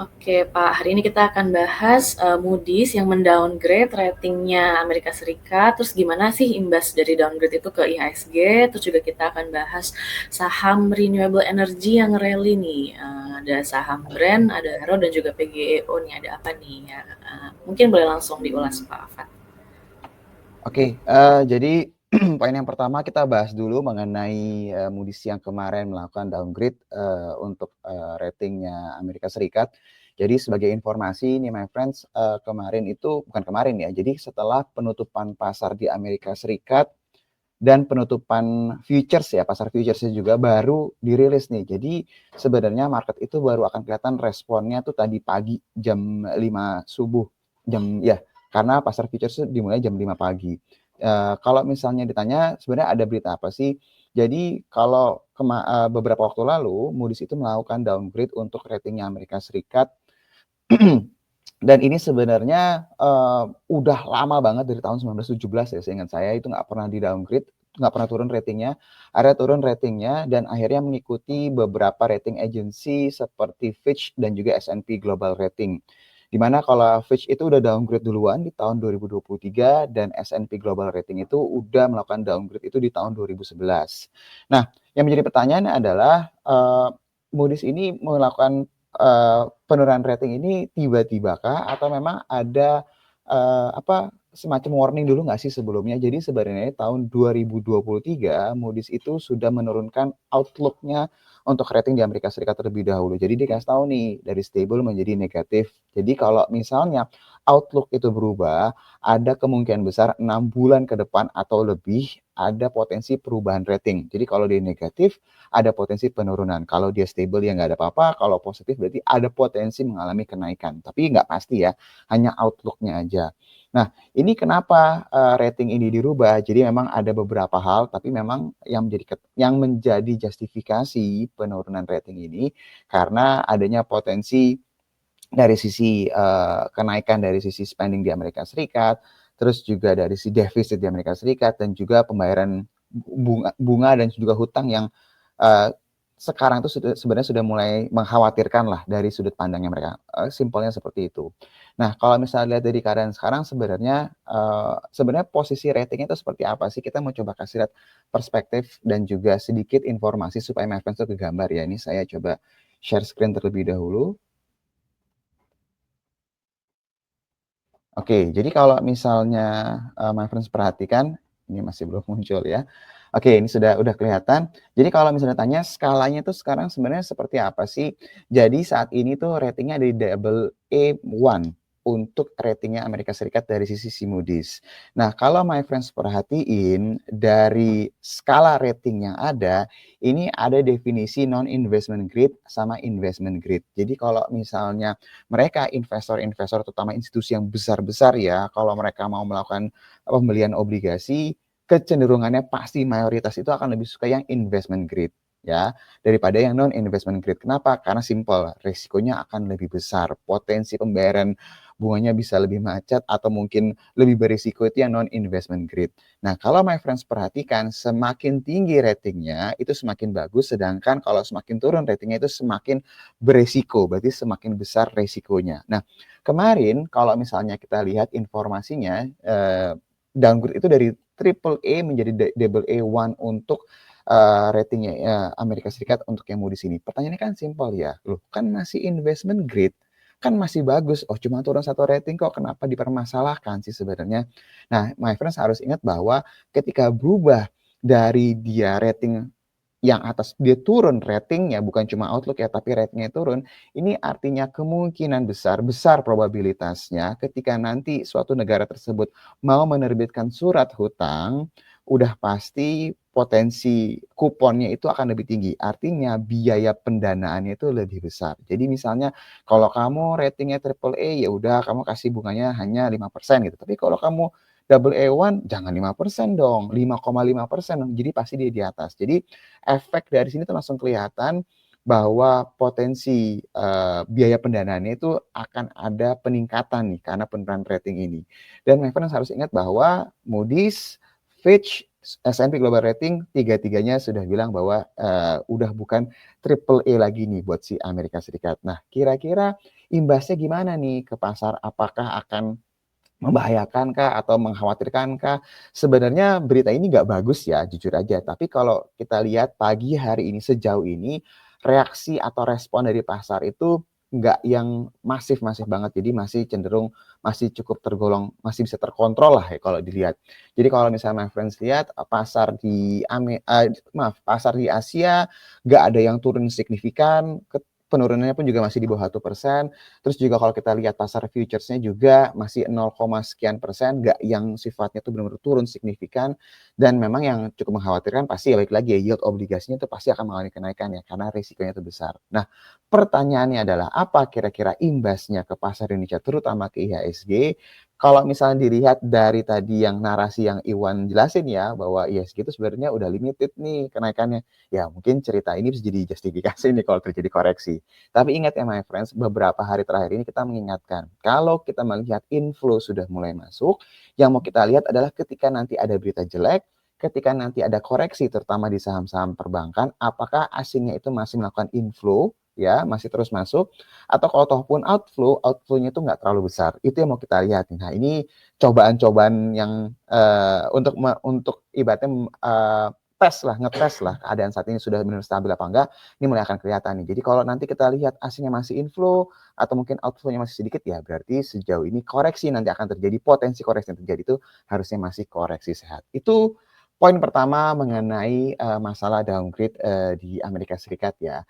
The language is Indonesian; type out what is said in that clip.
Oke Pak, hari ini kita akan bahas Moody's yang mendowngrade ratingnya Amerika Serikat, terus gimana sih imbas dari downgrade itu ke IHSG, terus juga kita akan bahas saham renewable energy yang rally nih. Ada saham Brand, ada Hero dan juga PGEO nih, ada apa nih ya. Mungkin boleh langsung diulas Pak Afat. Oke, jadi poin yang pertama kita bahas dulu mengenai Moody's yang kemarin melakukan downgrade untuk ratingnya Amerika Serikat. Jadi sebagai informasi nih my friends, kemarin itu bukan kemarin ya, jadi setelah penutupan pasar di Amerika Serikat dan penutupan futures ya, pasar futuresnya juga baru dirilis nih. Jadi sebenarnya market itu baru akan kelihatan responnya tuh tadi pagi jam 5 subuh. Karena pasar futures itu dimulai jam 5 pagi. Kalau misalnya ditanya sebenarnya ada berita apa sih? Jadi kalau beberapa waktu lalu Moody's itu melakukan downgrade untuk ratingnya Amerika Serikat. Dan ini sebenarnya udah lama banget dari tahun 1917 ya, seingat saya itu nggak pernah di-downgrade, nggak pernah turun ratingnya. Ada turun ratingnya dan akhirnya mengikuti beberapa rating agency seperti Fitch dan juga S&P Global Rating. Di mana kalau Fitch itu udah downgrade duluan di tahun 2023 dan S&P Global Rating itu udah melakukan downgrade itu di tahun 2011. Nah, yang menjadi pertanyaan adalah Moody's ini melakukan penurunan rating ini tiba-tiba kah atau memang ada semacam warning dulu nggak sih sebelumnya? Jadi sebenarnya tahun 2023 Moody's itu sudah menurunkan outlook-nya untuk rating di Amerika Serikat terlebih dahulu. Jadi dikasih tahu nih dari stable menjadi negatif. Jadi kalau misalnya outlook itu berubah, ada kemungkinan besar 6 bulan ke depan atau lebih ada potensi perubahan rating. Jadi kalau dia negatif, ada potensi penurunan. Kalau dia stable ya nggak ada apa-apa. Kalau positif berarti ada potensi mengalami kenaikan. Tapi nggak pasti ya, hanya outlook-nya aja. Nah, ini kenapa rating ini dirubah? Jadi memang ada beberapa hal, tapi memang yang menjadi justifikasi penurunan rating ini karena adanya potensi dari sisi kenaikan dari sisi spending di Amerika Serikat, terus juga dari sisi defisit di Amerika Serikat dan juga pembayaran bunga dan juga hutang yang uh, sekarang itu sebenarnya sudah mulai mengkhawatirkan lah dari sudut pandangnya mereka. Simpelnya seperti itu. Nah, kalau misalnya lihat dari keadaan sekarang sebenarnya posisi ratingnya itu seperti apa sih? Kita mau coba kasih lihat perspektif dan juga sedikit informasi supaya my friends itu kegambar ya. Ini saya coba share screen terlebih dahulu. Oke, jadi kalau misalnya my friends perhatikan, ini masih belum muncul ya. Oke, ini udah kelihatan. Jadi kalau misalnya tanya skalanya tuh sekarang sebenarnya seperti apa sih? Jadi saat ini tuh ratingnya ada di double A1 untuk ratingnya Amerika Serikat dari sisi Moody's. Nah, kalau my friends perhatiin dari skala rating yang ada, ini ada definisi non-investment grade sama investment grade. Jadi kalau misalnya mereka investor-investor terutama institusi yang besar-besar ya, kalau mereka mau melakukan pembelian obligasi, kecenderungannya pasti mayoritas itu akan lebih suka yang investment grade ya daripada yang non investment grade. Kenapa? Karena simple, risikonya akan lebih besar, potensi pembayaran bunganya bisa lebih macet atau mungkin lebih berisiko itu yang non investment grade. Nah, kalau my friends perhatikan, semakin tinggi ratingnya itu semakin bagus, sedangkan kalau semakin turun ratingnya itu semakin beresiko, berarti semakin besar resikonya. Nah, kemarin kalau misalnya kita lihat informasinya, downgrade itu dari triple A menjadi double A1 untuk ratingnya Amerika Serikat untuk yang Moody's ini. Pertanyaannya kan simpel ya, loh kan masih investment grade, kan masih bagus. Oh cuma turun satu rating kok, kenapa dipermasalahkan sih sebenarnya? Nah, my friends harus ingat bahwa ketika berubah dari dia rating yang atas dia turun ratingnya, bukan cuma outlook ya, tapi ratingnya turun, ini artinya kemungkinan besar probabilitasnya ketika nanti suatu negara tersebut mau menerbitkan surat hutang, udah pasti potensi kuponnya itu akan lebih tinggi. Artinya biaya pendanaannya itu lebih besar. Jadi misalnya kalau kamu ratingnya triple A, ya udah kamu kasih bunganya hanya 5% gitu. Tapi kalau kamu double A1 jangan 5% dong, 5,5%. Jadi pasti dia di atas. Jadi efek dari sini tuh langsung kelihatan bahwa potensi biaya pendanaannya itu akan ada peningkatan nih karena penurunan rating ini. Dan my friends harus ingat bahwa Moody's, Fitch, S&P Global Rating tiga-tiganya sudah bilang bahwa udah bukan triple A lagi nih buat si Amerika Serikat. Nah, kira-kira imbasnya gimana nih ke pasar? Apakah akan membahayakan kah atau mengkhawatirkan kah? Sebenarnya berita ini nggak bagus ya, jujur aja. Tapi kalau kita lihat pagi hari ini, sejauh ini, reaksi atau respon dari pasar itu nggak yang masif-masif banget. Jadi masih cenderung, masih cukup tergolong, masih bisa terkontrol lah ya kalau dilihat. Jadi kalau misalnya my friends lihat, pasar di pasar di Asia nggak ada yang turun signifikan, penurunannya pun juga masih di bawah 1%. Terus juga kalau kita lihat pasar futures-nya juga masih 0, sekian persen, nggak yang sifatnya tuh benar-benar turun signifikan. Dan memang yang cukup mengkhawatirkan pasti balik lagi ya, yield obligasinya itu pasti akan mengalami kenaikan ya, karena risikonya itu besar. Nah, pertanyaannya adalah apa kira-kira imbasnya ke pasar Indonesia, terutama ke IHSG? Kalau misalnya dilihat dari tadi yang narasi yang Iwan jelasin ya, bahwa IHSG itu sebenarnya udah limited nih kenaikannya. Ya mungkin cerita ini bisa jadi justifikasi nih kalau terjadi koreksi. Tapi ingat ya my friends, beberapa hari terakhir ini kita mengingatkan, kalau kita melihat inflow sudah mulai masuk, yang mau kita lihat adalah ketika nanti ada berita jelek, ketika nanti ada koreksi terutama di saham-saham perbankan, apakah asingnya itu masih melakukan inflow, ya masih terus masuk, atau kalau toh pun outflow-nya itu nggak terlalu besar. Itu yang mau kita lihat. Nah ini cobaan-cobaan yang untuk ibaratnya ngetes lah keadaan saat ini sudah benar stabil apa enggak, ini mulai akan kelihatan nih. Jadi kalau nanti kita lihat asingnya masih inflow atau mungkin outflow-nya masih sedikit, ya berarti sejauh ini koreksi nanti akan terjadi, potensi koreksi yang terjadi itu harusnya masih koreksi sehat. Itu poin pertama mengenai masalah downgrade di Amerika Serikat ya.